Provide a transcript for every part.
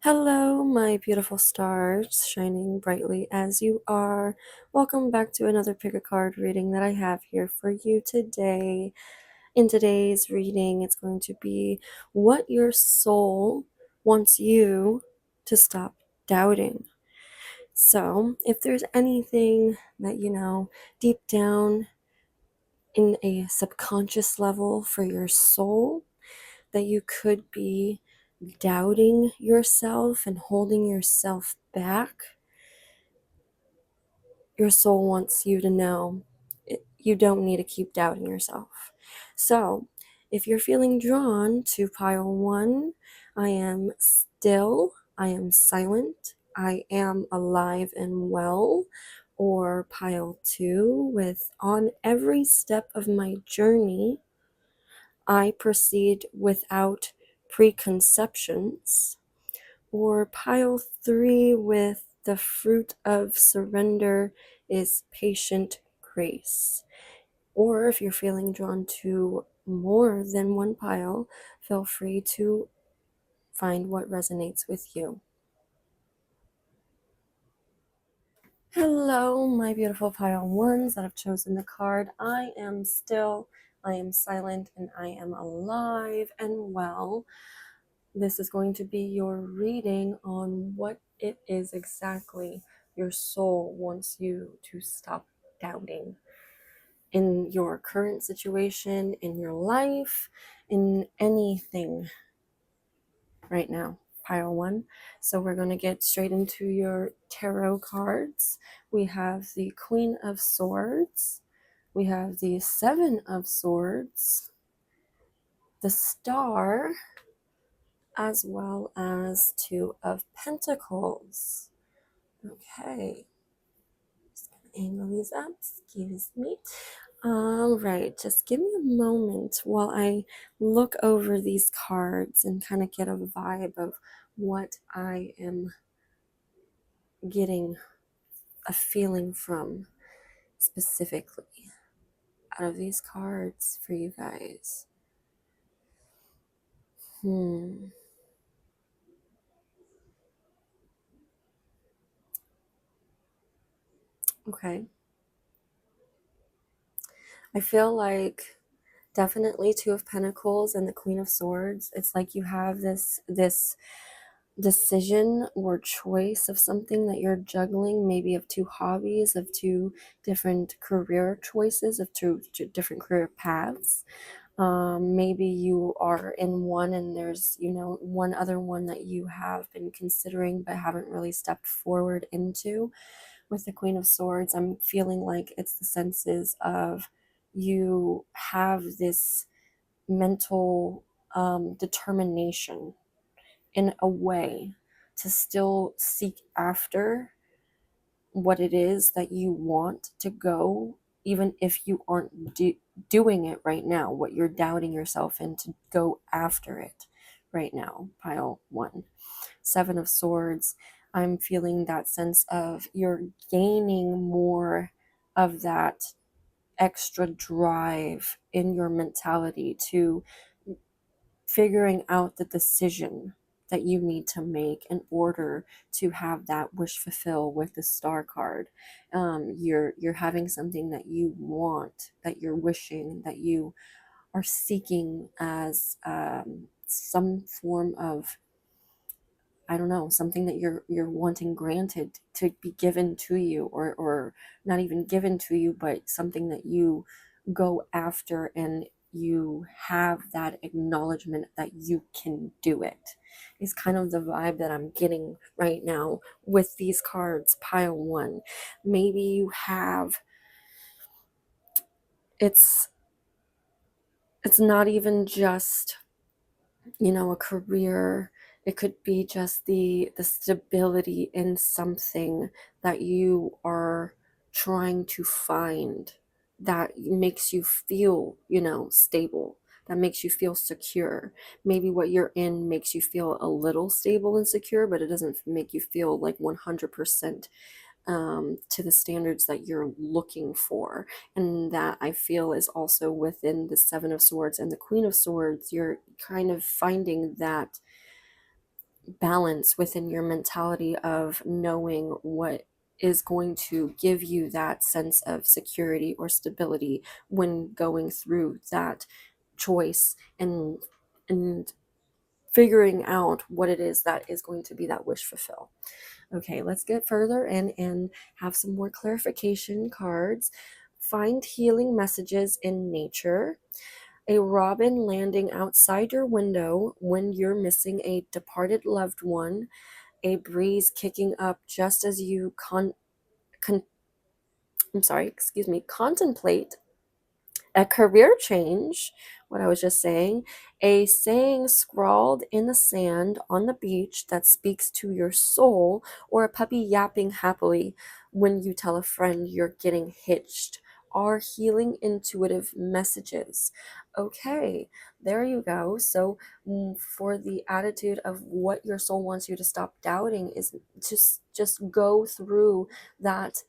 Hello, my beautiful stars, shining brightly as you are. Welcome back to another pick a card reading that I have here for you today. In today's reading, it's going to be what your soul wants you to stop doubting. So, if there's anything that deep down in a subconscious level for your soul that you could be doubting yourself and holding yourself back, your soul wants you to know you don't need to keep doubting yourself. So, if you're feeling drawn to pile one, I am still, I am silent, I am alive and well, or pile two with on every step of my journey, I proceed without preconceptions, or pile three with the fruit of surrender is patient grace. Or if you're feeling drawn to more than one pile, feel free to find what resonates with you. Hello, my beautiful pile ones that have chosen the card. I am still, I am silent, and I am alive and well. This is going to be your reading on what it is exactly your soul wants you to stop doubting in your current situation, in your life, in anything right now. Pile one. So we're going to get straight into your tarot cards. We have the Queen of Swords. We have the Seven of Swords, the Star, as well as Two of Pentacles. Okay, just gonna angle these up, excuse me. All right, just give me a moment while I look over these cards and kind of get a vibe of what I am getting a feeling from specifically out of these cards for you guys. Okay. I feel like definitely Two of Pentacles and the Queen of Swords. It's like you have this decision or choice of something that you're juggling, maybe of two hobbies, of two different career choices, of two different career paths. Maybe you are in one and there's one other one that you have been considering but haven't really stepped forward into. With the Queen of Swords, I'm feeling like it's the senses of you have this mental determination in a way to still seek after what it is that you want to go, even if you aren't doing it right now, what you're doubting yourself in to go after it right now. Pile one. Seven of Swords, I'm feeling that sense of you're gaining more of that extra drive in your mentality to figuring out the decision that you need to make in order to have that wish fulfill with the Star card. You're having something that you want, that you're wishing, that you are seeking as some form of, I don't know, something that you're wanting granted to be given to you, or not even given to you, but something that you go after and you have that acknowledgement that you can do it, is kind of the vibe that I'm getting right now with these cards. Pile one. Maybe you have, it's not even just a career. It could be just the stability in something that you are trying to find that makes you feel stable, that makes you feel secure. Maybe what you're in makes you feel a little stable and secure, but it doesn't make you feel like 100% to the standards that you're looking for. And that, I feel, is also within the Seven of Swords and the Queen of Swords. You're kind of finding that balance within your mentality of knowing what is going to give you that sense of security or stability when going through that choice, and figuring out what it is that is going to be that wish fulfill. Okay, let's get further in and have some more clarification cards. Find healing messages in nature. A robin landing outside your window when you're missing a departed loved one. A breeze kicking up just as you contemplate a career change, what I was just saying, a saying scrawled in the sand on the beach that speaks to your soul, or a puppy yapping happily when you tell a friend you're getting hitched, are healing intuitive messages. Okay, there you go. So for the attitude of what your soul wants you to stop doubting is just go through that,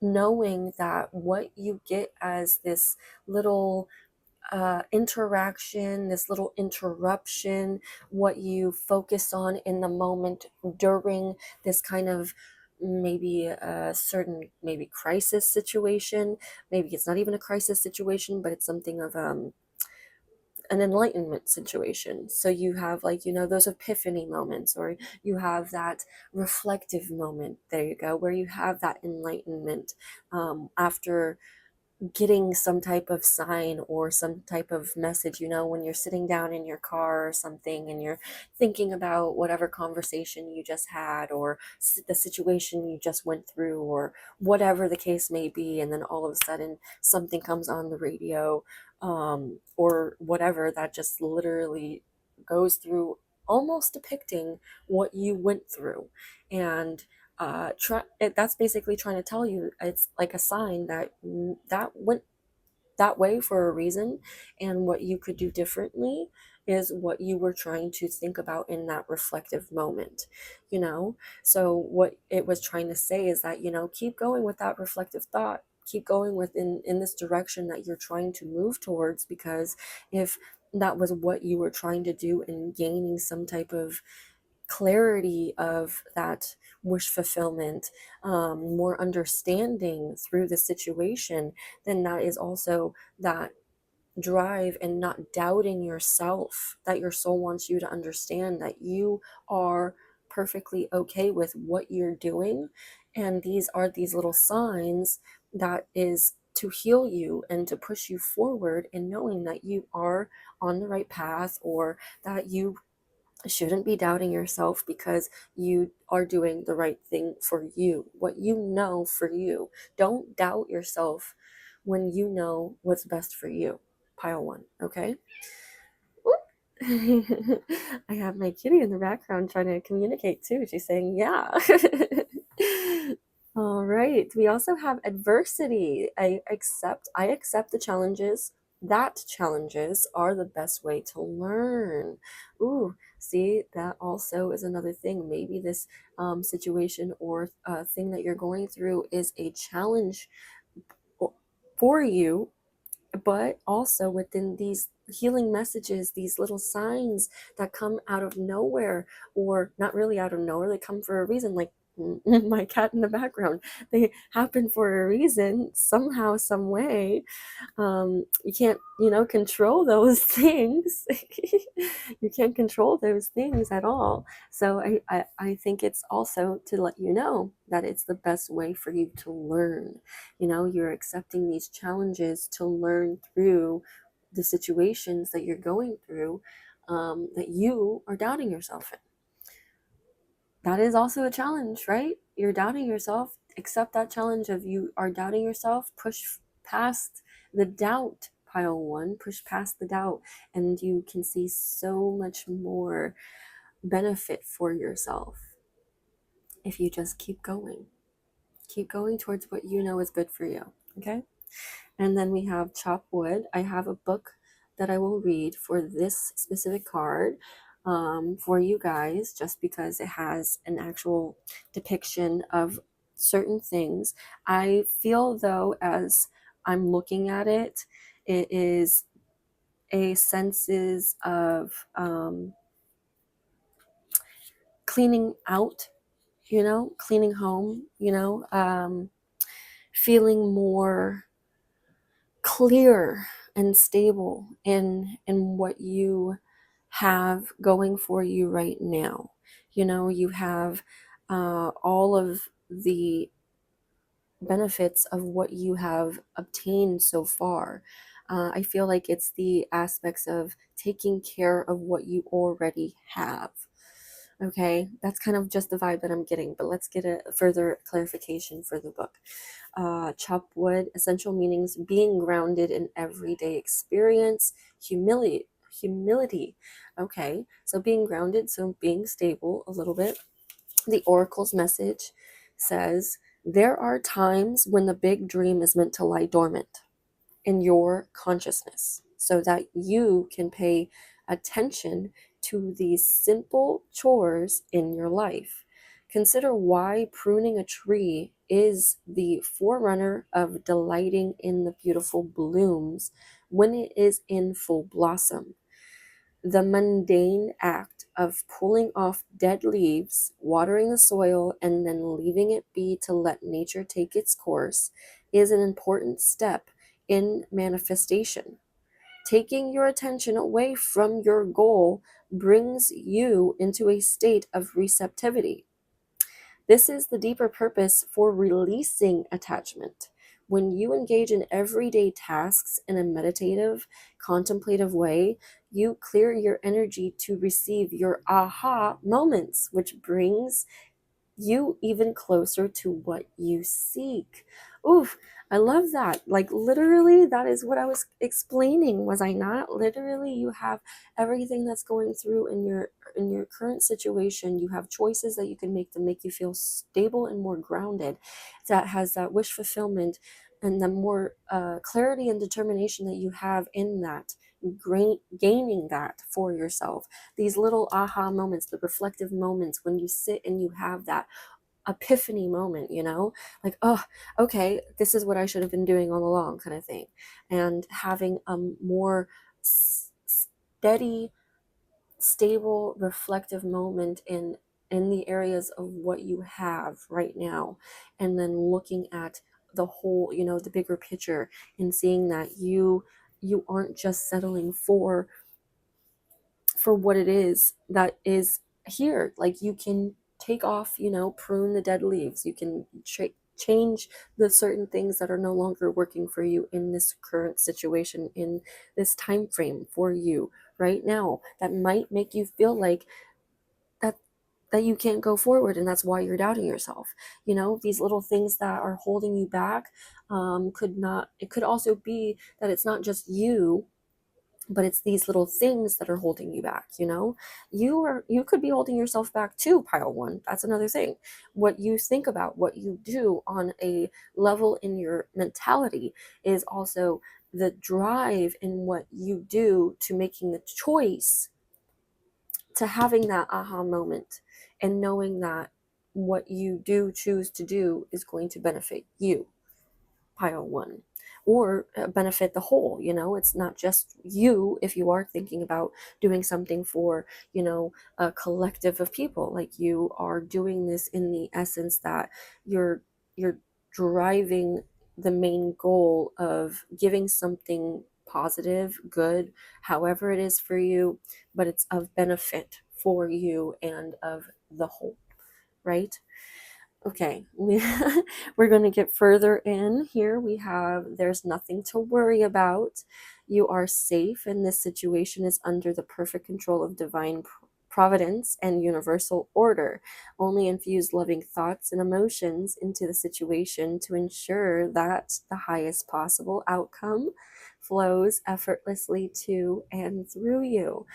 knowing that what you get as this little interaction, this little interruption, what you focus on in the moment during this kind of maybe a certain maybe crisis situation. Maybe it's not even a crisis situation, but it's something of an enlightenment situation. So you have, like, those epiphany moments, or you have that reflective moment, there you go, where you have that enlightenment after getting some type of sign or some type of message, when you're sitting down in your car or something and you're thinking about whatever conversation you just had, or the situation you just went through, or whatever the case may be, and then all of a sudden something comes on the radio, or whatever, that just literally goes through, almost depicting what you went through. And that's basically trying to tell you, it's like a sign that that went that way for a reason, and what you could do differently is what you were trying to think about in that reflective moment. So what it was trying to say is that, keep going with that reflective thought, keep going in this direction that you're trying to move towards, because if that was what you were trying to do and gaining some type of clarity of that wish fulfillment, more understanding through the situation, then that is also that drive and not doubting yourself, that your soul wants you to understand that you are perfectly okay with what you're doing. And these are these little signs that is to heal you and to push you forward in knowing that you are on the right path, or that you shouldn't be doubting yourself, because you are doing the right thing for you, what you know for you. Don't doubt yourself when you know what's best for you. Pile one, okay? I have my kitty in the background trying to communicate too. She's saying, yeah. All right. We also have adversity. I accept the challenges. That challenges are the best way to learn. Ooh, see, that also is another thing. Maybe this situation or thing that you're going through is a challenge for you, but also within these healing messages, these little signs that come out of nowhere, or not really out of nowhere, they come for a reason, like my cat in the background. They happen for a reason, somehow, some way. You can't, control those things. You can't control those things at all. So I think it's also to let you know that it's the best way for you to learn. You're accepting these challenges to learn through the situations that you're going through, that you are doubting yourself in. That is also a challenge, right? You're doubting yourself. Accept that challenge of you are doubting yourself. Push past the doubt, pile one. Push past the doubt, and you can see so much more benefit for yourself if you just keep going. Keep going towards what you know is good for you, okay? And then we have chop wood. I have a book that I will read for this specific card, for you guys, just because it has an actual depiction of certain things. I feel, though, as I'm looking at it, it is a senses of cleaning out, cleaning home, feeling more clear and stable in what you have going for you right now. You have all of the benefits of what you have obtained so far. I feel like it's the aspects of taking care of what you already have. Okay, that's kind of just the vibe that I'm getting, but let's get a further clarification for the book. Chop wood, essential meanings: being grounded in everyday experience, humility. Okay, so being grounded, so being stable a little bit. The oracle's message says there are times when the big dream is meant to lie dormant in your consciousness so that you can pay attention to these simple chores in your life. Consider why pruning a tree is the forerunner of delighting in the beautiful blooms when it is in full blossom. The mundane act of pulling off dead leaves, watering the soil, and then leaving it be to let nature take its course is an important step in manifestation. Taking your attention away from your goal brings you into a state of receptivity. This is the deeper purpose for releasing attachment. When you engage in everyday tasks in a meditative, contemplative way, you clear your energy to receive your aha moments, which brings you even closer to what you seek. Oof, I love that. Like literally, that is what I was explaining, was I not? Literally, you have everything that's going through in your current situation. You have choices that you can make to make you feel stable and more grounded. That has that wish fulfillment and the more clarity and determination that you have in that. Gaining that for yourself, these little aha moments, the reflective moments when you sit and you have that epiphany moment, like, oh, okay, this is what I should have been doing all along, kind of thing. And having a more steady, stable, reflective moment in the areas of what you have right now, and then looking at the whole, the bigger picture, and seeing that you aren't just settling for what it is that is here. Like you can take off, prune the dead leaves. You can change the certain things that are no longer working for you in this current situation, in this time frame for you right now, that might make you feel like that you can't go forward, and that's why you're doubting yourself. These little things that are holding you back, it could also be that it's not just you, but it's these little things that are holding you back. You could be holding yourself back too, pile one. That's another thing. What you think about, what you do on a level in your mentality, is also the drive in what you do to making the choice, to having that aha moment, and knowing that what you do choose to do is going to benefit you, pile one, or benefit the whole. It's not just you. If you are thinking about doing something for, a collective of people, like you are doing this in the essence that you're driving the main goal of giving something positive, good, however it is for you, but it's of benefit for you and of the whole, right? Okay, we're going to get further in here. We have, there's nothing to worry about. You are safe, and this situation is under the perfect control of divine providence and universal order. Only infuse loving thoughts and emotions into the situation to ensure that the highest possible outcome flows effortlessly to and through you.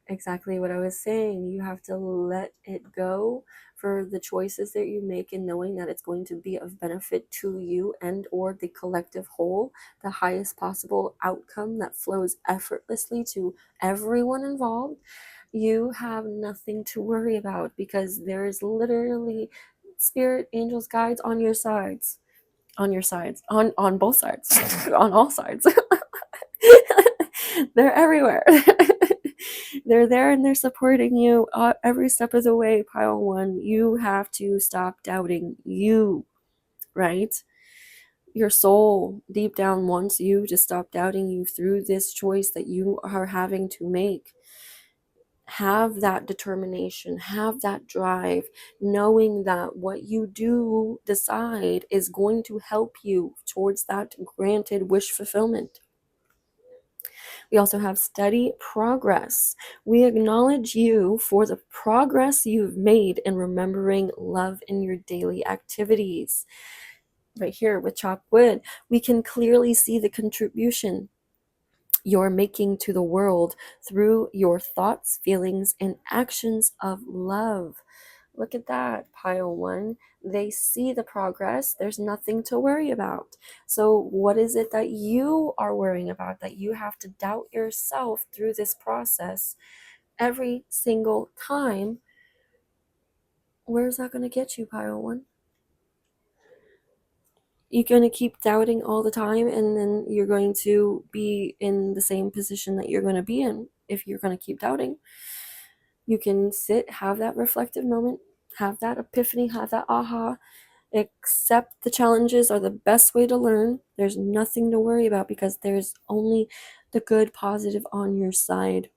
Exactly what I was saying. You have to let it go for the choices that you make, and knowing that it's going to be of benefit to you and or the collective whole, the highest possible outcome that flows effortlessly to everyone involved. You have nothing to worry about, because there is literally spirit, angels, guides on your sides. On both sides. On all sides. They're everywhere. They're there and they're supporting you every step of the way, pile one. You have to stop doubting you, right? Your soul deep down wants you to stop doubting you through this choice that you are having to make. Have that determination, have that drive, knowing that what you do decide is going to help you towards that granted wish fulfillment. We also have steady progress. We acknowledge you for the progress you've made in remembering love in your daily activities. Right here with chopped wood, we can clearly see the contribution you're making to the world through your thoughts, feelings, and actions of love. Look at that, pile one. They see the progress. There's nothing to worry about. So, what is it that you are worrying about, that you have to doubt yourself through this process every single time? Where's that going to get you, pile one? You're going to keep doubting all the time, and then you're going to be in the same position that you're going to be in if you're going to keep doubting. You can sit, have that reflective moment, have that epiphany, have that aha. Accept the challenges are the best way to learn. There's nothing to worry about because there's only the good, positive on your side.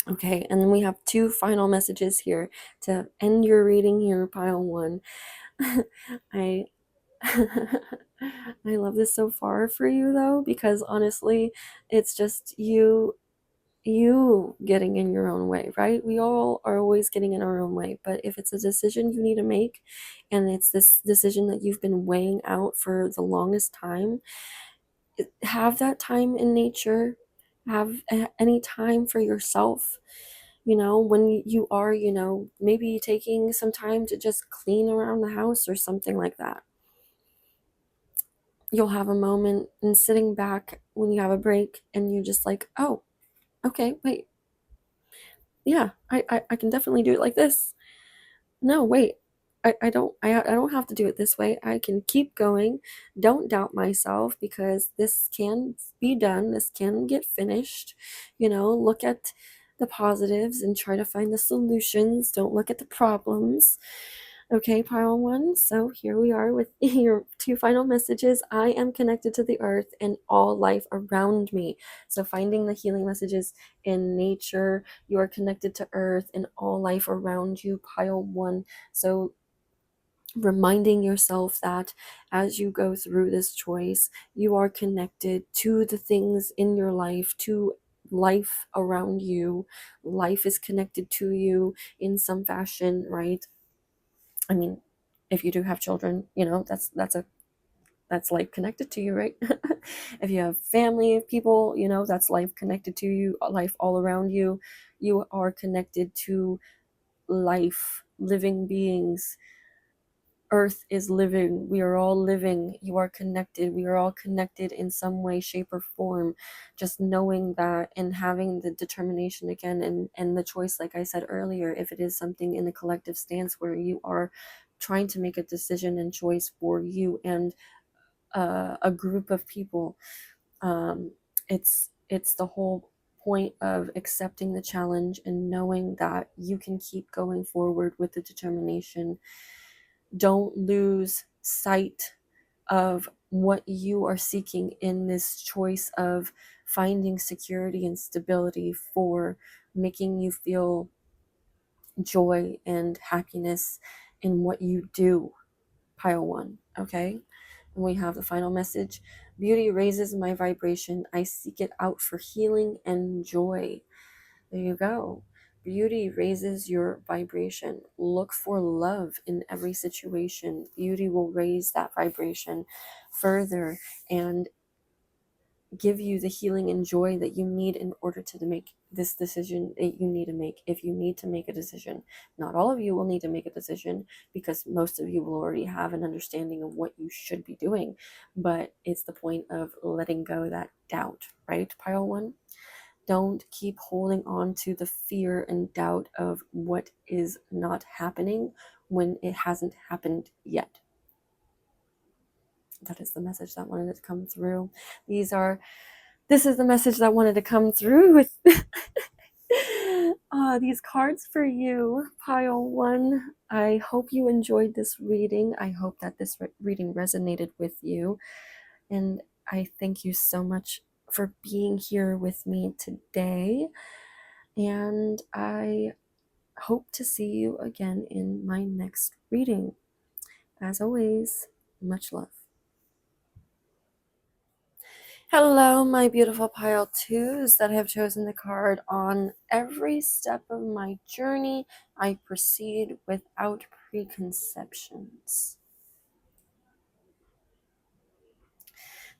Okay, and then we have two final messages here to end your reading here, pile one. I I love this so far for you though, because honestly, it's just you getting in your own way, right? We all are always getting in our own way, but if it's a decision you need to make and it's this decision that you've been weighing out for the longest time, have that time in nature, have any time for yourself. When you are, maybe taking some time to just clean around the house or something like that. You'll have a moment and sitting back when you have a break and you're just like, oh, okay, wait, yeah, I can definitely do it like this. No, wait, I don't have to do it this way. I can keep going. Don't doubt myself because this can be done. This can get finished. Look at the positives and try to find the solutions. Don't look at the problems. Okay, pile one. So here we are with your two final messages. I am connected to the earth and all life around me. So finding the healing messages in nature, you are connected to earth and all life around you, pile one. So reminding yourself that as you go through this choice, you are connected to the things in your life, to life around you. Life is connected to you in some fashion, right? I mean, if you do have children, that's life connected to you, right? If you have family of people, that's life connected to you, life all around you. You are connected to life, living beings. Earth is living. We are all living. You are connected. We are all connected in some way, shape, or form. Just knowing that and having the determination again and the choice, like I said earlier, if it is something in the collective stance where you are trying to make a decision and choice for you and a group of people, it's the whole point of accepting the challenge and knowing that you can keep going forward with the determination. Don't lose sight of what you are seeking in this choice of finding security and stability for making you feel joy and happiness in what you do, pile one. Okay, and we have the final message. Beauty raises my vibration. I seek it out for healing and joy. There you go. Beauty raises your vibration. Look for love in every situation. Beauty will raise that vibration further and give you the healing and joy that you need in order to make this decision that you need to make. If you need to make a decision, not all of you will need to make a decision because most of you will already have an understanding of what you should be doing, but it's the point of letting go of that doubt, right, pile one? Don't keep holding on to the fear and doubt of what is not happening when it hasn't happened yet. That is the message that wanted to come through. These are this is the message that wanted to come through with these cards for you, pile 1. I hope you enjoyed this reading. I hope that this reading resonated with you. And I thank you so much for being here with me today. And I hope to see you again in my next reading. As always, much love. Hello, my beautiful pile 2s that have chosen the card. On every step of my journey, I proceed without preconceptions.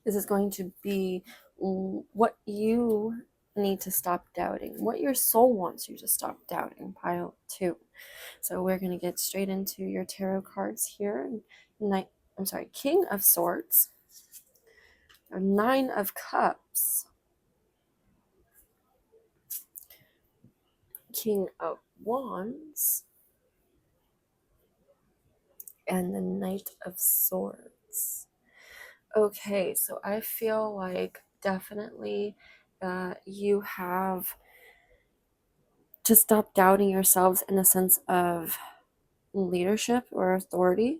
This is going to be what you need to stop doubting, what your soul wants you to stop doubting, pile 2. So we're going to get straight into your tarot cards here. King of Swords, 9 of Cups, King of Wands, and the Knight of Swords. Okay, so I feel like definitely you have to stop doubting yourselves in a sense of leadership or authority.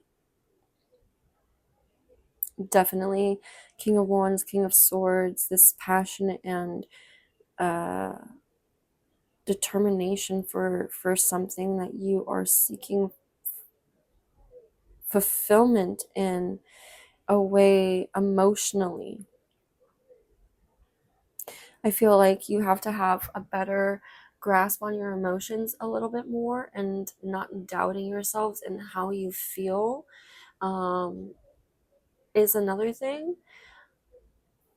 Definitely King of Wands, King of Swords, this passion and determination for something that you are seeking fulfillment in a way emotionally. I feel like you have to have a better grasp on your emotions a little bit more and not doubting yourselves and how you feel is another thing.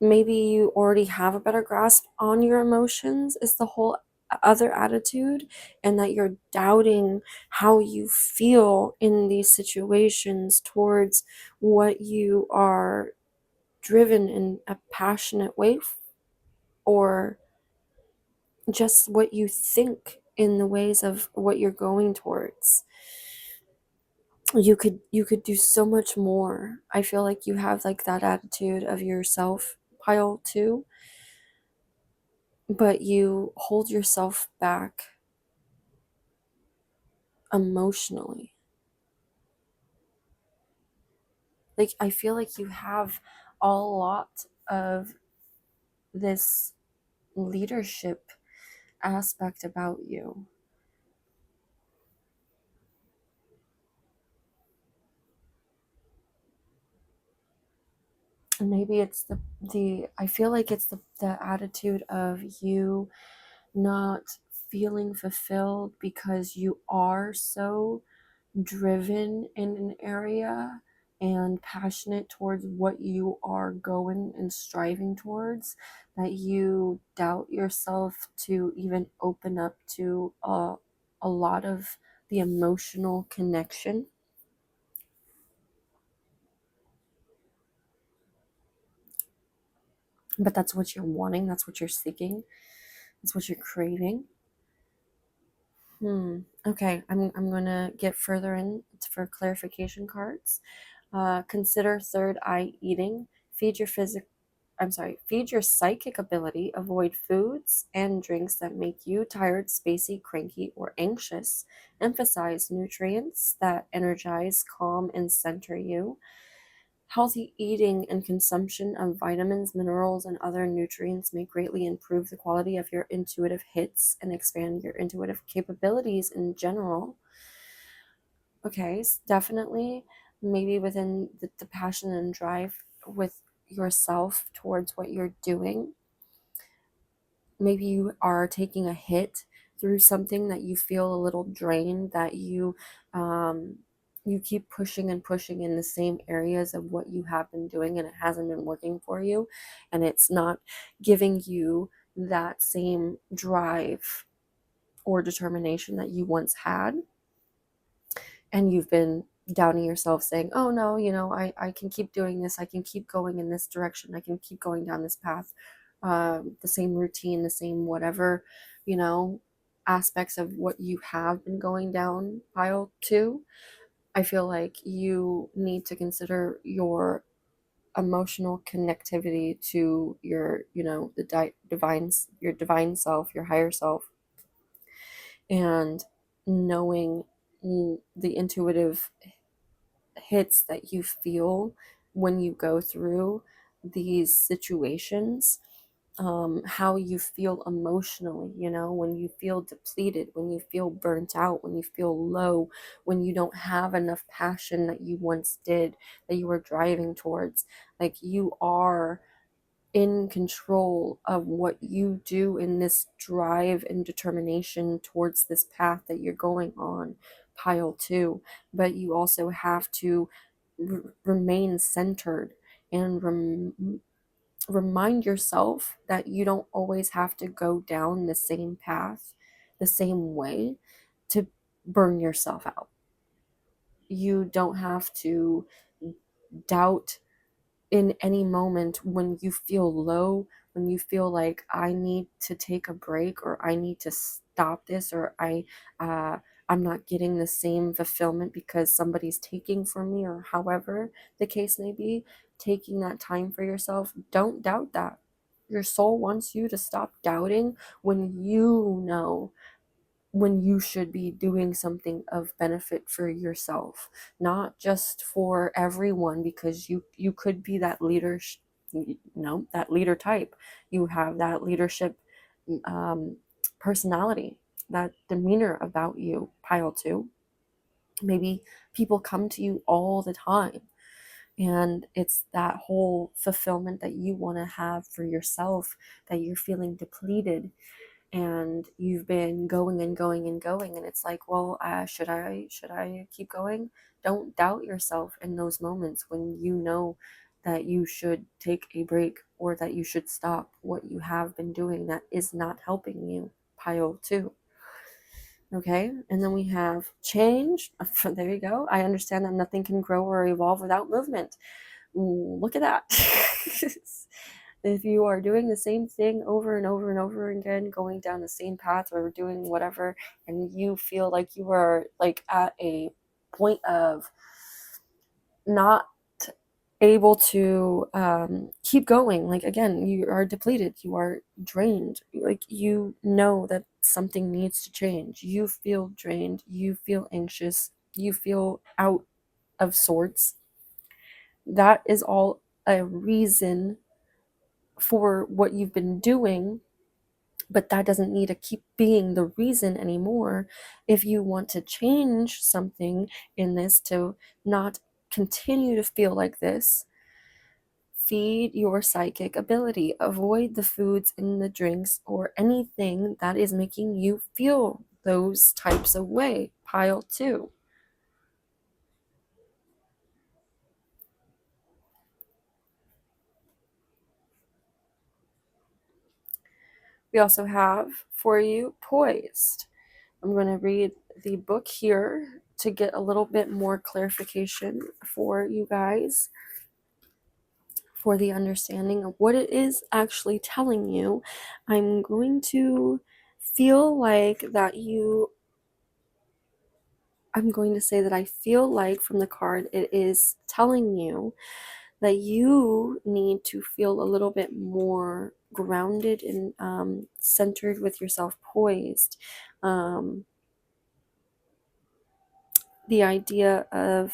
Maybe you already have a better grasp on your emotions is the whole other attitude, and that you're doubting how you feel in these situations towards what you are driven in a passionate way or just what you think in the ways of what you're going towards. You could do so much more. I feel like you have like that attitude of yourself, pile 2, but you hold yourself back emotionally. Like I feel like you have a lot of this leadership aspect about you. And maybe it's the I feel like it's the attitude of you not feeling fulfilled because you are so driven in an area and passionate towards what you are going and striving towards, that you doubt yourself to even open up to a lot of the emotional connection. But that's what you're wanting, that's what you're seeking, that's what you're craving. Okay, I'm gonna get further in for clarification cards. Consider third eye eating. Feed your feed your psychic ability. Avoid foods and drinks that make you tired, spacey, cranky, or anxious. Emphasize nutrients that energize, calm, and center you. Healthy eating and consumption of vitamins, minerals, and other nutrients may greatly improve the quality of your intuitive hits and expand your intuitive capabilities in general. Okay, so definitely maybe within the passion and drive with yourself towards what you're doing. Maybe you are taking a hit through something that you feel a little drained, that you keep pushing and pushing in the same areas of what you have been doing and it hasn't been working for you, and it's not giving you that same drive or determination that you once had, and you've been doubting yourself saying, oh no, I can keep doing this, I can keep going in this direction, I can keep going down this path, the same routine, the same whatever, aspects of what you have been going down, pile 2. I feel like you need to consider your emotional connectivity to your, your divine self, your higher self, and knowing the intuitive hits that you feel when you go through these situations, how you feel emotionally, when you feel depleted, when you feel burnt out, when you feel low, when you don't have enough passion that you once did, that you were driving towards. Like, you are in control of what you do in this drive and determination towards this path that you're going on, pile two. But you also have to remain centered and remind yourself that you don't always have to go down the same path, the same way, to burn yourself out. You don't have to doubt in any moment when you feel low, when you feel like I need to take a break, or I need to stop this, or uh, I'm not getting the same fulfillment because somebody's taking from me, or however the case may be. Taking that time for yourself, don't doubt that. Your soul wants you to stop doubting when you know when you should be doing something of benefit for yourself, not just for everyone, because you could be that leader, that leader type. You have that leadership um, personality, that demeanor about you, pile two. Maybe people come to you all the time, and it's that whole fulfillment that you want to have for yourself, that you're feeling depleted, and you've been going and going and going, and it's like, well, should I keep going? Don't doubt yourself in those moments when you know that you should take a break, or that you should stop what you have been doing that is not helping you, pile two. Okay, and then we have change. There you go. I understand that nothing can grow or evolve without movement. Look at that. If you are doing the same thing over and over and over again, going down the same path or doing whatever, and you feel like you are like at a point of not able to keep going, like, again, you are depleted, you are drained, like, you know that something needs to change, you feel drained, you feel anxious, you feel out of sorts, that is all a reason for what you've been doing. But that doesn't need to keep being the reason anymore. If you want to change something in this to not continue to feel like this, feed your psychic ability. Avoid the foods and the drinks or anything that is making you feel those types of way. Pile two. We also have for you poised. I'm going to read the book here to get a little bit more clarification for you guys, for the understanding of what it is actually telling you. I'm going to feel like that you, I'm going to say that I feel like from the card, it is telling you that you need to feel a little bit more grounded and centered with yourself, poised. Um, the idea of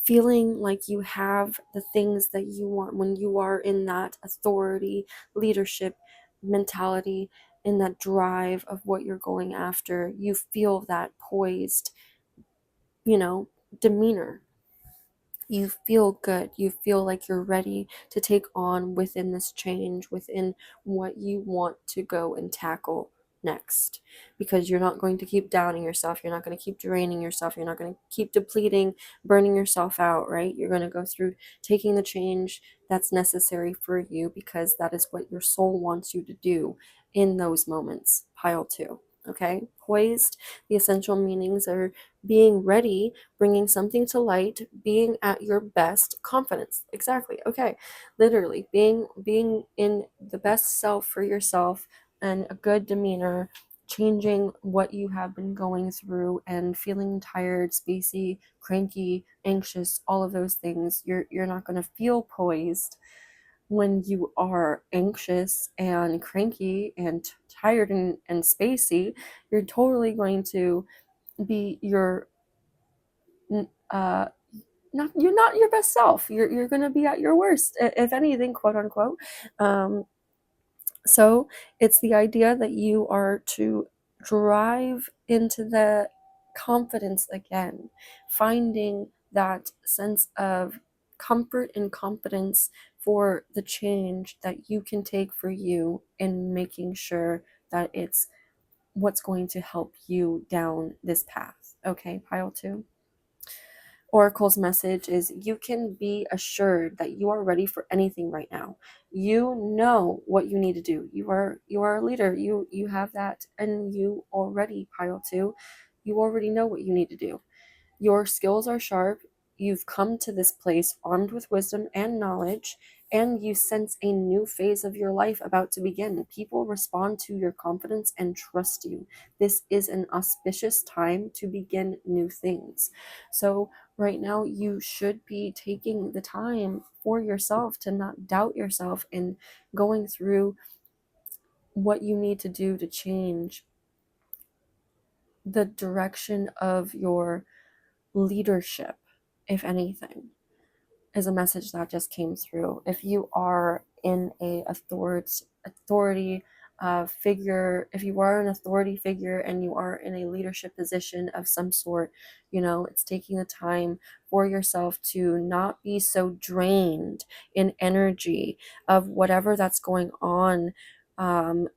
feeling like you have the things that you want when you are in that authority, leadership mentality, in that drive of what you're going after. You feel that poised, demeanor. You feel good. You feel like you're ready to take on within this change, within what you want to go and tackle next. Because you're not going to keep doubting yourself. You're not going to keep draining yourself. You're not going to keep depleting, burning yourself out, right? You're going to go through taking the change that's necessary for you, because that is what your soul wants you to do in those moments. Pile two. Okay? Poised. The essential meanings are being ready, bringing something to light, being at your best, confidence. Exactly. Okay. Literally being in the best self for yourself, and a good demeanor, changing what you have been going through and feeling tired, spacey, cranky, anxious, all of those things. You're not going to feel poised when you are anxious and cranky and tired and spacey. You're totally going to be your uh you're not your best self. You're going to be at your worst, if anything, quote unquote. So it's the idea that you are to drive into the confidence again, finding that sense of comfort and confidence for the change that you can take for you, in making sure that it's what's going to help you down this path. Okay, pile two. Oracle's message is you can be assured that you are ready for anything right now. You know what you need to do. You are a leader. You have that, and you already, pile two, you already know what you need to do. Your skills are sharp. You've come to this place armed with wisdom and knowledge, and you sense a new phase of your life about to begin. People respond to your confidence and trust you. This is an auspicious time to begin new things. So, right now, you should be taking the time for yourself to not doubt yourself and going through what you need to do to change the direction of your leadership, if anything, is a message that just came through. If you are in a authority figure, if you are an authority figure and you are in a leadership position of some sort, it's taking the time for yourself to not be so drained in energy of whatever that's going on.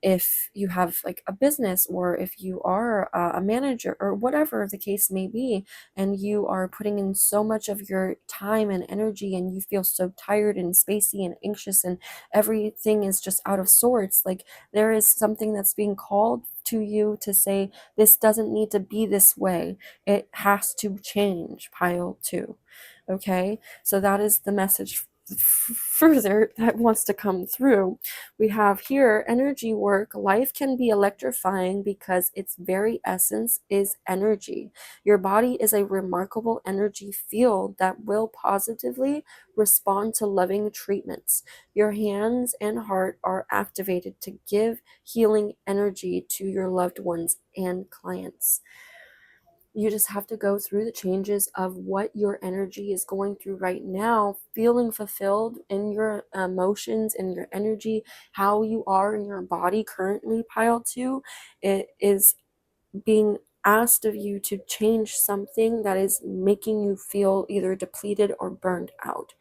If you have like a business, or if you are a manager, or whatever the case may be, and you are putting in so much of your time and energy, and you feel so tired and spacey and anxious, and everything is just out of sorts, like there is something that's being called to you to say, this doesn't need to be this way. It has to change, pile two. Okay, so that is the message further that wants to come through. We have here energy work. Life can be electrifying because its very essence is energy. Your body is a remarkable energy field that will positively respond to loving treatments. Your hands and heart are activated to give healing energy to your loved ones and clients. You just have to go through the changes of what your energy is going through right now, feeling fulfilled in your emotions and your energy, how you are in your body currently, pile two. It is being asked of you to change something that is making you feel either depleted or burned out.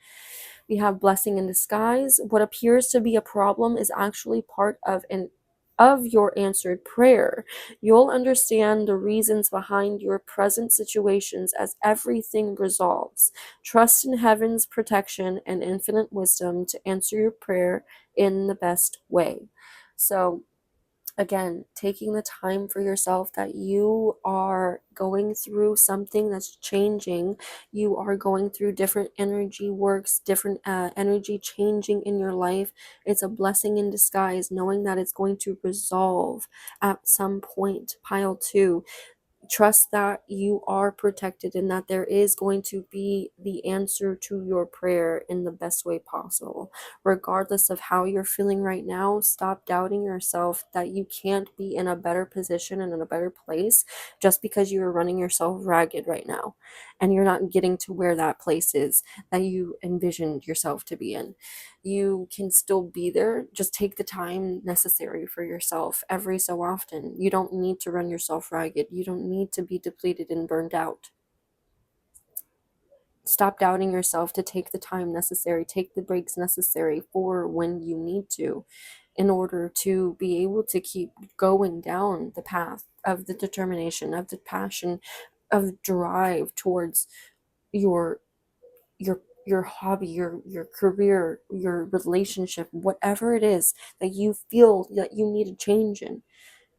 We have blessing in disguise. What appears to be a problem is actually part of your answered prayer. You'll understand the reasons behind your present situations as everything resolves. Trust in heaven's protection and infinite wisdom to answer your prayer in the best way. So, again, taking the time for yourself, that you are going through something that's changing. You are going through different energy works, different energy changing in your life. It's a blessing in disguise, knowing that it's going to resolve at some point. Pile two. Trust that you are protected, and that there is going to be the answer to your prayer in the best way possible. Regardless of how you're feeling right now, stop doubting yourself that you can't be in a better position and in a better place just because you are running yourself ragged right now and you're not getting to where that place is that you envisioned yourself to be in. You can still be there. Just take the time necessary for yourself every so often. You don't need to run yourself ragged. You don't need to be depleted and burned out. Stop doubting yourself to take the time necessary, take the breaks necessary for when you need to, in order to be able to keep going down the path of the determination, of the passion, of drive towards your your hobby, your career, your relationship, whatever it is that you feel that you need a change in.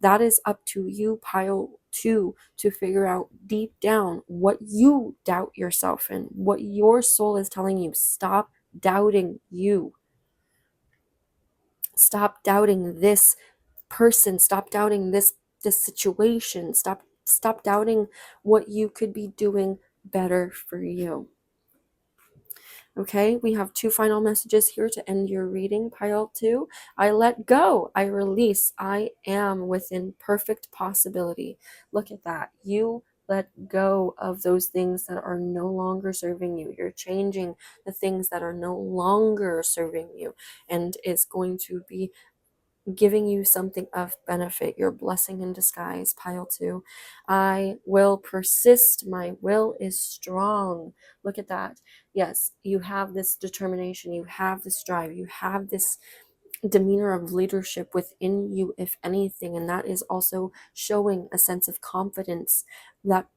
That is up to you, pile two, to figure out deep down what you doubt yourself in, what your soul is telling you. Stop doubting you. Stop doubting this person. Stop doubting this this situation. Stop doubting what you could be doing better for you. Okay, we have 2 final messages here to end your reading, pile 2. I let go. I release. I am within perfect possibility. Look at that. You let go of those things that are no longer serving you. You're changing the things that are no longer serving you and is going to be giving you something of benefit, your blessing in disguise, pile 2. I will persist. My will is strong. Look at that. Yes, you have this determination, you have this drive, you have this demeanor of leadership within you, if anything, and that is also showing a sense of confidence that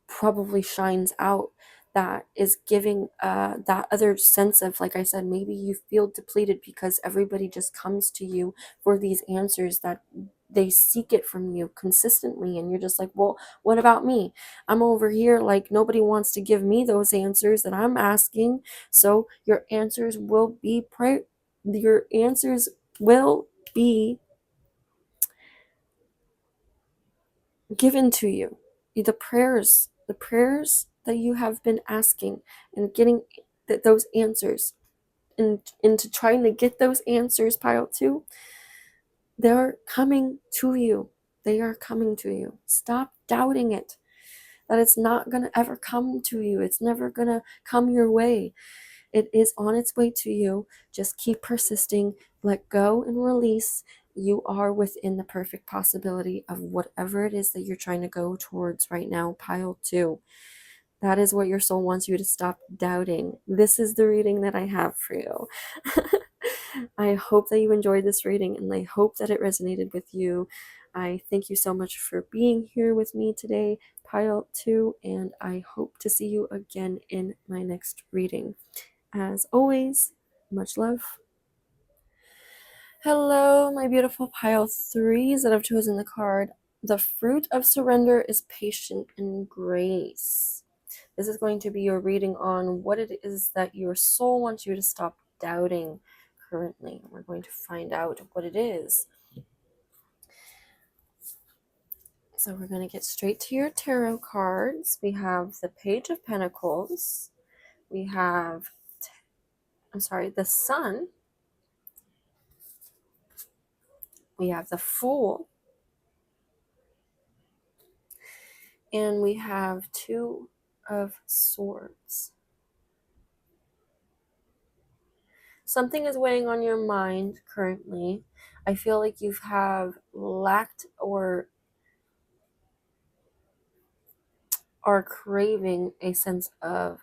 probably shines out, that is giving that other sense of, like I said, maybe you feel depleted because everybody just comes to you for these answers, that they seek it from you consistently, and you're just like, well, what about me? I'm over here, like, nobody wants to give me those answers that I'm asking. So your answers will be your answers will be given to you. The prayers that you have been asking and getting those answers, and into trying to get those answers, pile 2, they're coming to you. They are coming to you. Stop doubting it, that it's not going to ever come to you. It's never going to come your way. It is on its way to you. Just keep persisting. Let go and release. You are within the perfect possibility of whatever it is that you're trying to go towards right now, pile 2. That is what your soul wants you to stop doubting. This is the reading that I have for you. I hope that you enjoyed this reading, and I hope that it resonated with you. I thank you so much for being here with me today, pile 2, and I hope to see you again in my next reading. As always, much love. Hello, my beautiful pile 3s that have chosen the card. The fruit of surrender is patient and grace. This is going to be your reading on what it is that your soul wants you to stop doubting currently. We're going to find out what it is. So we're going to get straight to your tarot cards. We have the Page of Pentacles. We have, the Sun. We have the Fool. And we have 2 of Swords. Something is weighing on your mind currently. I feel like you have lacked or are craving a sense of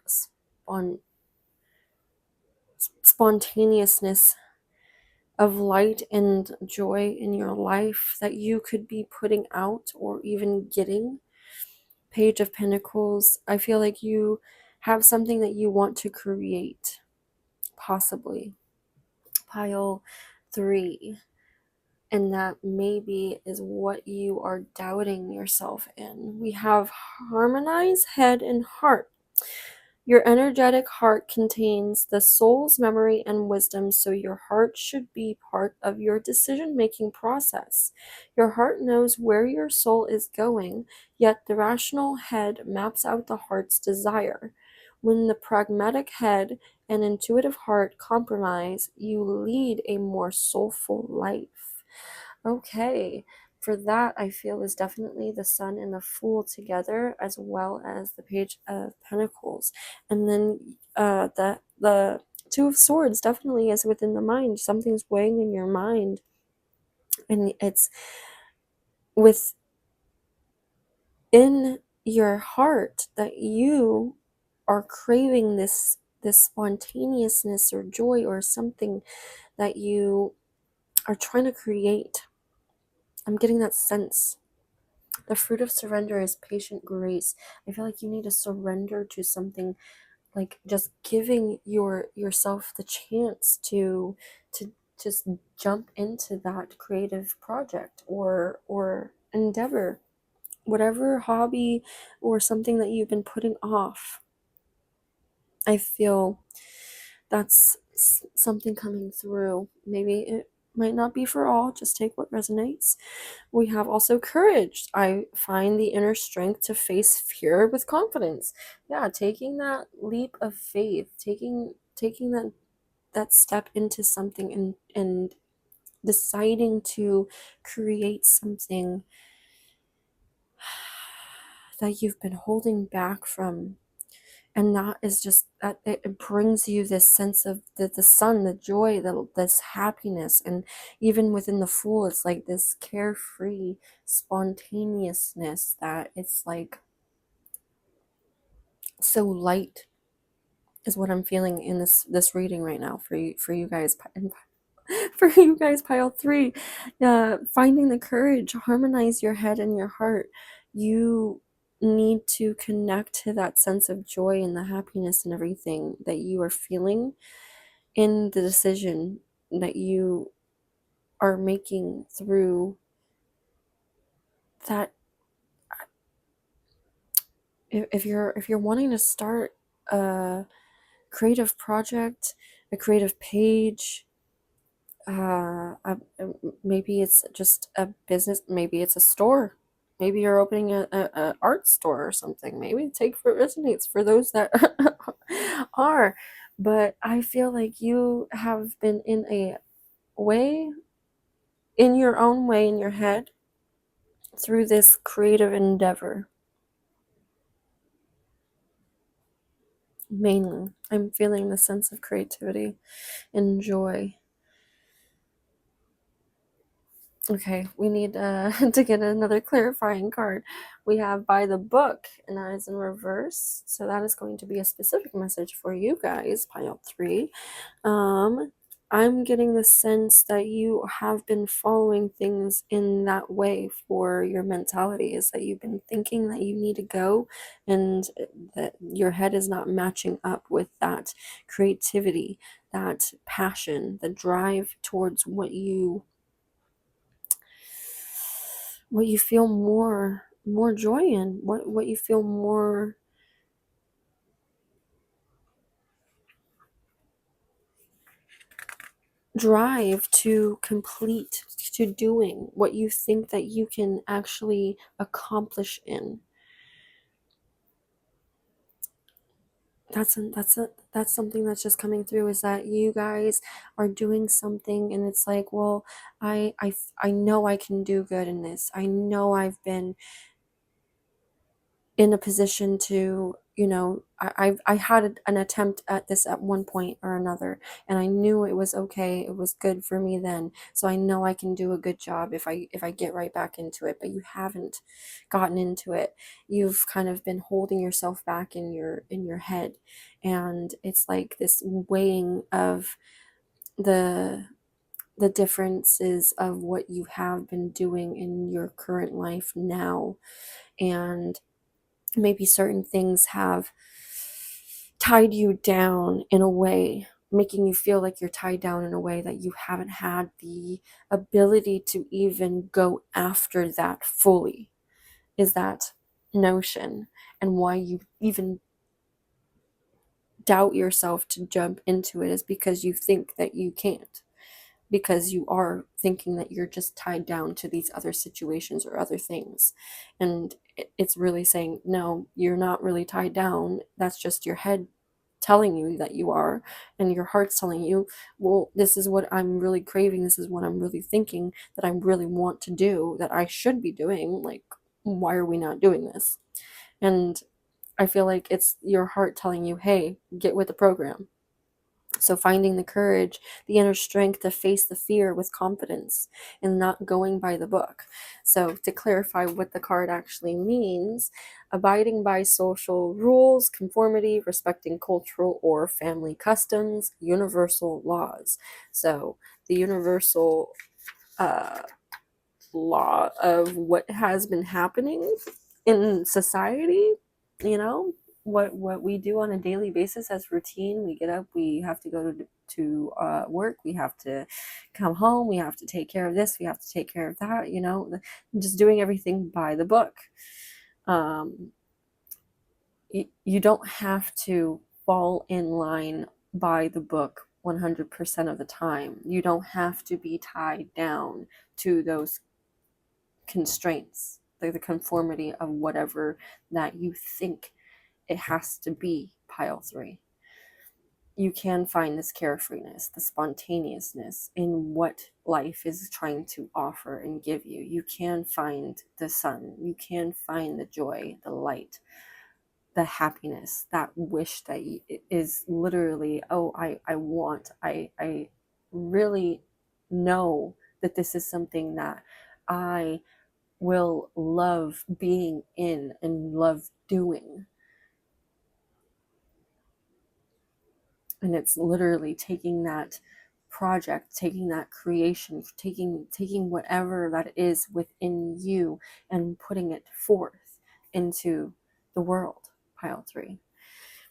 spontaneousness, of light and joy in your life that you could be putting out or even getting. Page of Pentacles, I feel like you have something that you want to create, possibly. Pile 3, and that maybe is what you are doubting yourself in. We have harmonize head and heart. Your energetic heart contains the soul's memory and wisdom, so your heart should be part of your decision-making process. Your heart knows where your soul is going, yet the rational head maps out the heart's desire. When the pragmatic head and intuitive heart compromise, you lead a more soulful life. Okay, for that, I feel is definitely the Sun and the Fool together, as well as the Page of Pentacles. And then the 2 of Swords definitely is within the mind. Something's weighing in your mind, and it's within your heart that you are craving this spontaneousness or joy or something that you are trying to create. I'm getting that sense. The fruit of surrender is patient grace. I feel like you need to surrender to something, like just giving yourself the chance to just jump into that creative project or endeavor, whatever hobby or something that you've been putting off. I feel that's something coming through. Maybe Might not be for all, just take what resonates. We have also courage. I find the inner strength to face fear with confidence. Yeah, taking that leap of faith, taking that step into something, and deciding to create something that you've been holding back from. And that is just that it brings you this sense of the sun, the joy, this happiness. And even within the Fool, it's like this carefree spontaneousness that it's like so light, is what I'm feeling in this reading right now for you guys. For you guys, pile 3, finding the courage, harmonize your head and your heart. You need to connect to that sense of joy and the happiness and everything that you are feeling in the decision that you are making through that. If you're wanting to start a creative project, a creative page, maybe it's just a business, maybe it's a store, maybe you're opening a art store or something. Maybe take what resonates for those that are. But I feel like you have been in a way, in your own way, in your head, through this creative endeavor. Mainly I'm feeling the sense of creativity and joy. Okay, we need to get another clarifying card. We have by the book, and that is in reverse. So that is going to be a specific message for you guys, pile 3. I'm getting the sense that you have been following things in that way for your mentality, is that you've been thinking that you need to go, and that your head is not matching up with that creativity, that passion, the drive towards what you feel more joy in, what you feel more drive to complete, to doing what you think that you can actually accomplish in. That's something that's just coming through, is that you guys are doing something and it's like, well, I know I can do good in this. I know I've been in a position to, I had an attempt at this at one point or another, and I knew it was okay, it was good for me then, so I know I can do a good job if I get right back into it. But you haven't gotten into it. You've kind of been holding yourself back in your head, and it's like this weighing of the differences of what you have been doing in your current life now. And maybe certain things have tied you down in a way, making you feel like you're tied down in a way that you haven't had the ability to even go after that fully, is that notion. And why you even doubt yourself to jump into it is because you think that you can't, because you are thinking that you're just tied down to these other situations or other things. And it's really saying, no, you're not really tied down. That's just your head telling you that you are, and your heart's telling you, well, this is what I'm really craving, this is what I'm really thinking that I really want to do, that I should be doing. Like, why are we not doing this? And I feel like it's your heart telling you, hey, get with the program. So finding the courage, the inner strength to face the fear with confidence and not going by the book. So to clarify what the card actually means, abiding by social rules, conformity, respecting cultural or family customs, universal laws. So the universal law of what has been happening in society, you know, what we do on a daily basis as routine. We get up, we have to go to work, we have to come home, we have to take care of this, we have to take care of that, just doing everything by the book. You don't have to fall in line by the book 100% of the time. You don't have to be tied down to those constraints, like the conformity of whatever that you think it has to be, pile 3. You can find this carefreeness, the spontaneousness in what life is trying to offer and give you. You can find the sun, you can find the joy, the light, the happiness, that wish that is literally, oh, I really know that this is something that I will love being in and love doing. And it's literally taking that project, taking that creation, taking whatever that is within you and putting it forth into the world. Pile 3.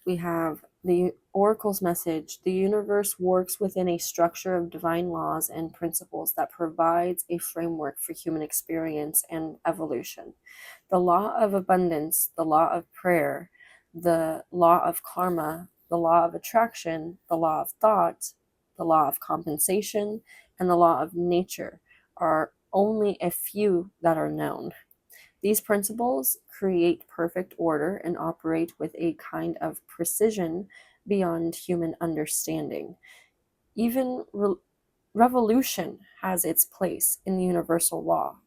We have the Oracle's message. The universe works within a structure of divine laws and principles that provides a framework for human experience and evolution. The law of abundance, the law of prayer, the law of karma, the law of attraction, the law of thought, the law of compensation, and the law of nature are only a few that are known. These principles create perfect order and operate with a kind of precision beyond human understanding. Even revolution has its place in the universal law.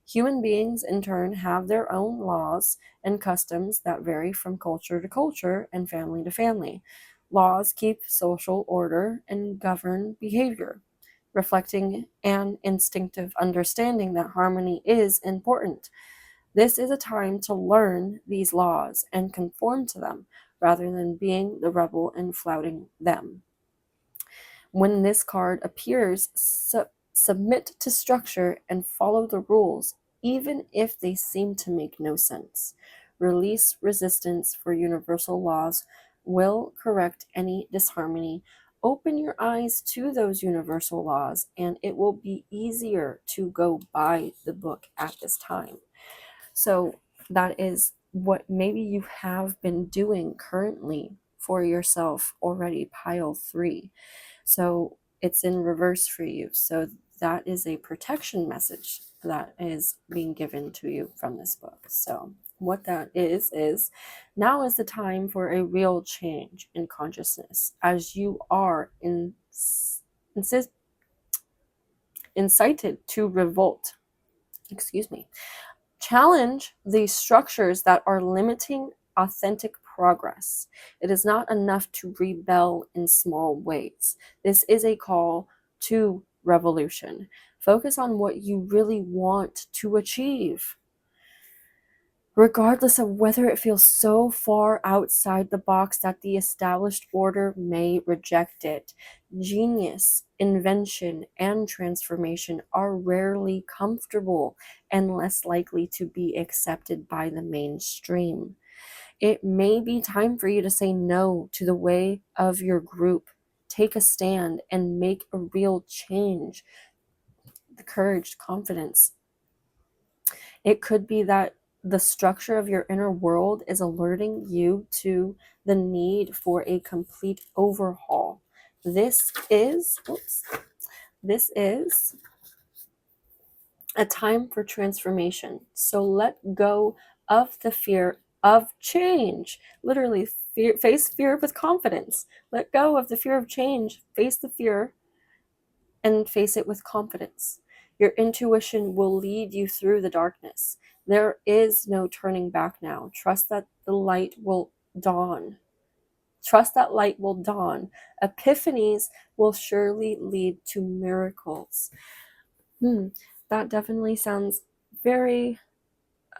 Human beings, in turn, have their own laws and customs that vary from culture to culture and family to family. Laws keep social order and govern behavior, reflecting an instinctive understanding that harmony is important. This is a time to learn these laws and conform to them, rather than being the rebel and flouting them. When this card appears, submit to structure and follow the rules, even if they seem to make no sense. Release resistance, for universal laws will correct any disharmony. Open your eyes to those universal laws, and it will be easier to go by the book at this time. So that is what maybe you have been doing currently for yourself already, pile 3. So it's in reverse for you. So that is a protection message that is being given to you from this book. So what that is now is the time for a real change in consciousness, as you are incited to revolt. Challenge the structures that are limiting authentic progress. It is not enough to rebel in small ways. This is a call to revolution. Focus on what you really want to achieve, regardless of whether it feels so far outside the box that the established order may reject it. Genius, invention, and transformation are rarely comfortable and less likely to be accepted by the mainstream. It may be time for you to say no to the way of your group. Take a stand and make a real change. The courage, confidence. It could be that the structure of your inner world is alerting you to the need for a complete overhaul. This is a time for transformation. So let go of the fear of change. Literally, face fear with confidence. Let go of the fear of change. Face the fear and face it with confidence. Your intuition will lead you through the darkness. There is no turning back now. Trust that the light will dawn. Trust that light will dawn. Epiphanies will surely lead to miracles. That definitely sounds very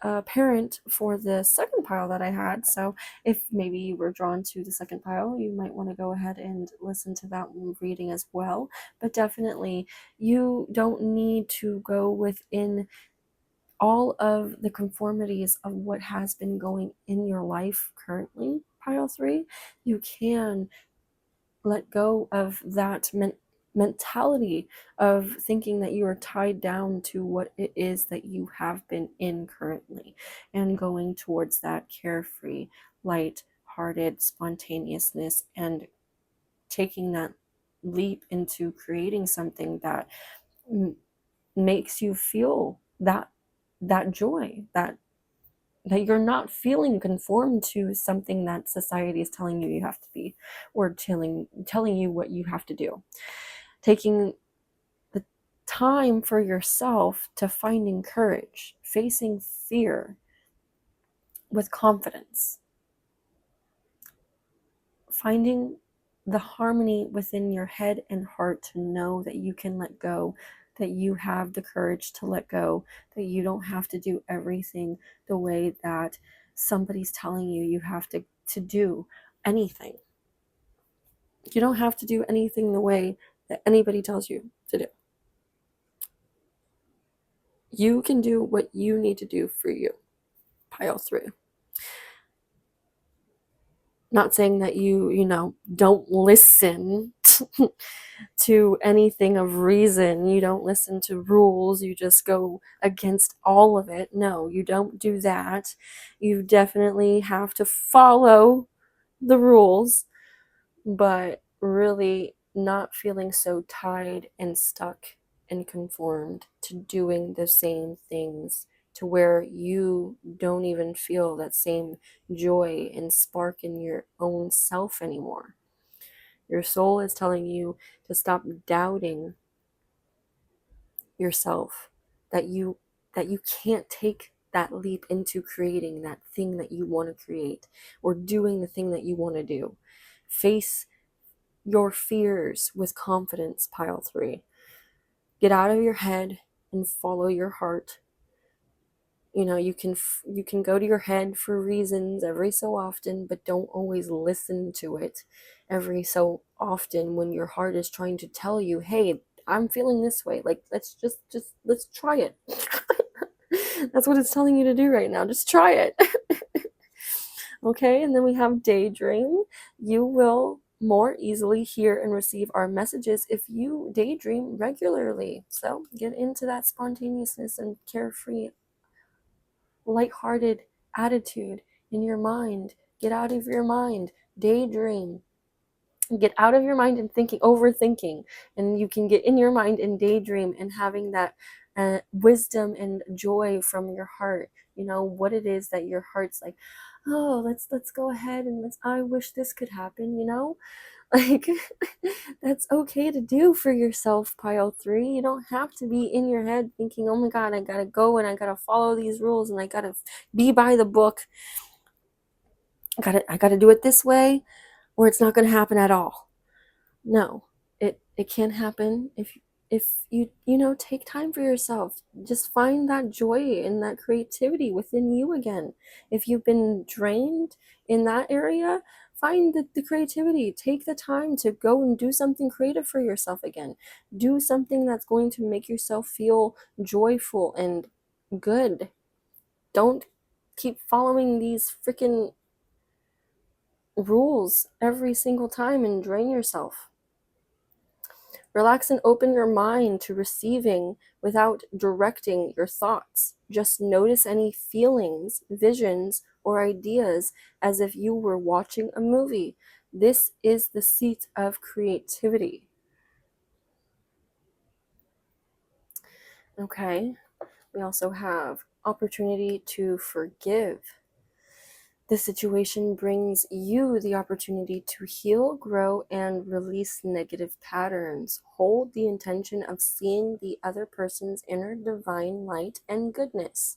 apparent for the second pile that I had. So if maybe you were drawn to the second pile, you might want to go ahead and listen to that reading as well. But definitely, you don't need to go within all of the conformities of what has been going in your life currently, pile 3. You can let go of that mentality of thinking that you are tied down to what it is that you have been in currently, and going towards that carefree, light-hearted spontaneousness, and taking that leap into creating something that makes you feel that joy, that you're not feeling conformed to something that society is telling you have to be, or telling you what you have to do. Taking the time for yourself to finding courage, facing fear with confidence, finding the harmony within your head and heart to know that you can let go, that you have the courage to let go, that you don't have to do everything the way that somebody's telling you have to do anything. You don't have to do anything the way that anybody tells you to do. You can do what you need to do for you. Pile 3. Not saying that you don't listen to anything of reason. You don't listen to rules. You just go against all of it. No, you don't do that. You definitely have to follow the rules, but really not feeling so tied and stuck and conformed to doing the same things, to where you don't even feel that same joy and spark in your own self anymore. Your soul is telling you to stop doubting yourself, that you can't take that leap into creating that thing that you want to create, or doing the thing that you want to do. Face your fears with confidence, pile 3. Get out of your head and follow your heart. You can go to your head for reasons every so often, but don't always listen to it every so often when your heart is trying to tell you, hey, I'm feeling this way, like let's try it. That's what it's telling you to do right now. Just try it. Okay, and then we have daydream. You will more easily hear and receive our messages if you daydream regularly. So get into that spontaneousness and carefree, lighthearted attitude in your mind. Get out of your mind. Daydream. Get out of your mind and overthinking, and you can get in your mind and daydream and having that wisdom and joy from your heart. What it is that your heart's like, oh, let's go ahead and I wish this could happen. Like, that's okay to do for yourself, pile 3. You don't have to be in your head thinking, oh my god, I gotta go and I gotta follow these rules and I gotta be by the book. I gotta do it this way, or it's not gonna happen at all. No, it can happen if you take time for yourself. Just find that joy and that creativity within you again. If you've been drained in that area, find the creativity. Take the time to go and do something creative for yourself again. Do something that's going to make yourself feel joyful and good. Don't keep following these freaking rules every single time and drain yourself. Relax and open your mind to receiving without directing your thoughts. Just notice any feelings, visions, or ideas as if you were watching a movie. This is the seat of creativity. Okay, we also have opportunity to forgive. This situation brings you the opportunity to heal, grow, and release negative patterns. Hold the intention of seeing the other person's inner divine light and goodness.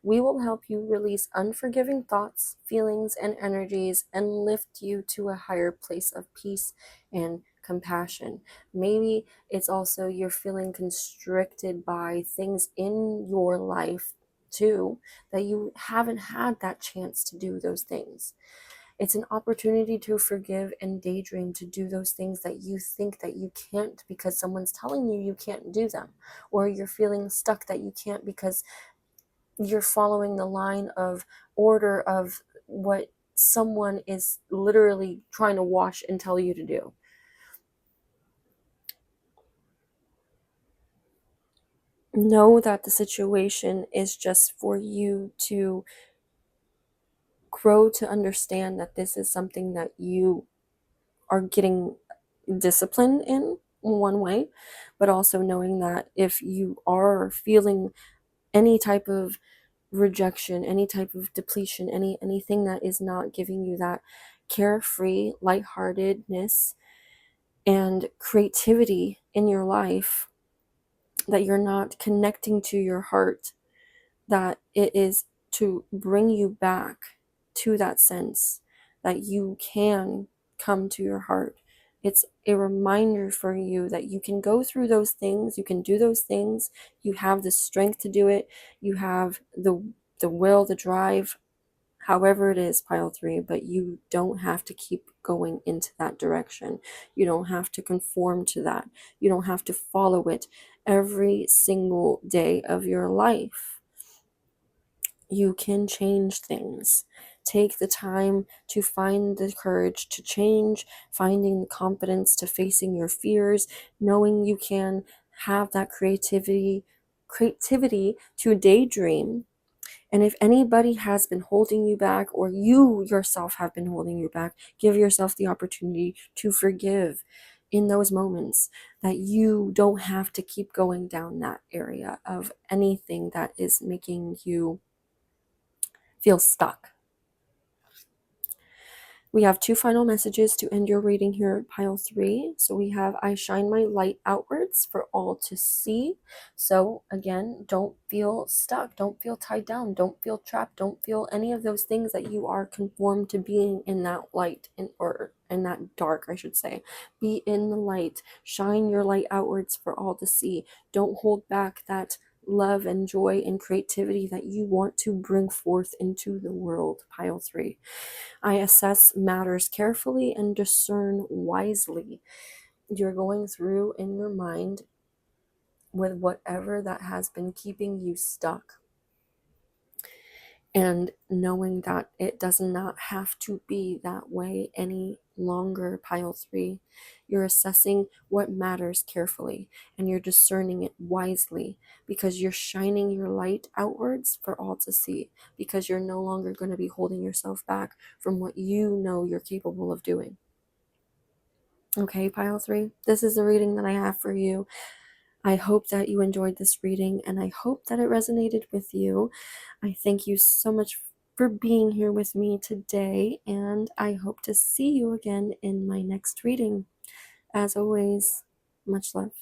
We will help you release unforgiving thoughts, feelings, and energies and lift you to a higher place of peace and compassion. Maybe it's also you're feeling constricted by things in your life too, that you haven't had that chance to do those things. It's an opportunity to forgive and daydream to do those things that you think that you can't because someone's telling you can't do them, or you're feeling stuck that you can't because you're following the line of order of what someone is literally trying to wash and tell you to do. Know that the situation is just for you to grow to understand that this is something that you are getting discipline in one way, but also knowing that if you are feeling any type of rejection, any type of depletion, anything that is not giving you that carefree lightheartedness and creativity in your life, that you're not connecting to your heart, that it is to bring you back to that sense that you can come to your heart. It's a reminder for you that you can go through those things, you can do those things, you have the strength to do it, you have the will, the drive, however it is, pile three, but you don't have to keep going into that direction. You don't have to conform to that. You don't have to follow it every single day of your life. You can change things. Take the time to find the courage to change, finding the confidence to facing your fears, knowing you can have that creativity to daydream. And if anybody has been holding you back, or you yourself have been holding you back, give yourself the opportunity to forgive in those moments, that you don't have to keep going down that area of anything that is making you feel stuck. We have two final messages to end your reading here, pile three. So we have, I shine my light outwards for all to see. So again, don't feel stuck. Don't feel tied down. Don't feel trapped. Don't feel any of those things that you are conformed to being in that light, or in that dark, I should say. Be in the light. Shine your light outwards for all to see. Don't hold back that love and joy and creativity that you want to bring forth into the world, pile three. I assess matters carefully and discern wisely. You're going through in your mind with whatever that has been keeping you stuck, and knowing that it does not have to be that way any longer, pile three. You're assessing what matters carefully, and you're discerning it wisely, because you're shining your light outwards for all to see, because you're no longer going to be holding yourself back from what you know you're capable of doing. Okay, pile three, this is the reading that I have for you. I hope that you enjoyed this reading, and I hope that it resonated with you. I thank you so much for being here with me today, and I hope to see you again in my next reading. As always, much love.